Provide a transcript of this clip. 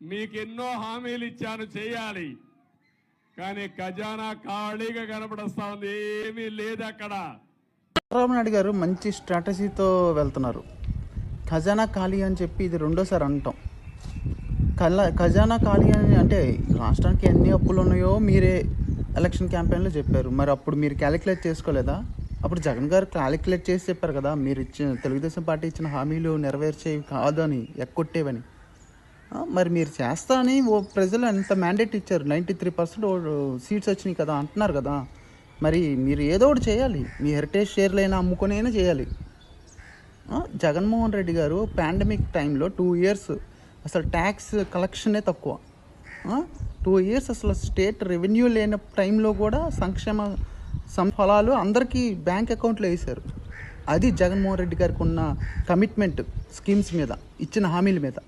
మీకు ఎన్నో హామీలు ఇచ్చాను చేయాలి, కానీ ఖజానా ఖాళీగా కనపడస్తా ఉంది, ఏమీ లేదు అక్కడ. చంద్రబాబు నాయుడు గారు మంచి స్ట్రాటజీతో వెళ్తున్నారు. ఖజానా ఖాళీ అని చెప్పి ఇది రెండోసారి అంటాం. ఖజానా ఖాళీ అని అంటే రాష్ట్రానికి ఎన్ని అప్పులు ఉన్నాయో మీరే ఎలక్షన్ క్యాంపెయిన్లో చెప్పారు. మరి అప్పుడు మీరు క్యాలిక్యులేట్ చేసుకోలేదా? అప్పుడు జగన్ గారు క్యాలిక్యులేట్ చేసి చెప్పారు కదా, మీరు ఇచ్చిన తెలుగుదేశం పార్టీ ఇచ్చిన హామీలు నెరవేర్చేవి కాదు అని, ఎక్కొట్టేవని. మరి మీరు చేస్తా అని ప్రజలు ఎంత మ్యాండేట్ ఇచ్చారు, 93% సీట్స్ వచ్చినాయి కదా అంటున్నారు కదా. మరి మీరు ఏదో ఒకటి చేయాలి, మీ హెరిటేజ్ షేర్లైనా అమ్ముకొనైనా చేయాలి. జగన్మోహన్ రెడ్డి గారు పాండమిక్ టైంలో 2 years అసలు ట్యాక్స్ కలెక్షనే తక్కువ. 2 years అసలు స్టేట్ రెవెన్యూ లేని టైంలో కూడా సంక్షేమ ఫలాలు అందరికీ బ్యాంక్ అకౌంట్లో వేశారు. అది జగన్మోహన్ రెడ్డి గారికి ఉన్న కమిట్మెంట్ స్కీమ్స్ మీద, ఇచ్చిన హామీల మీద.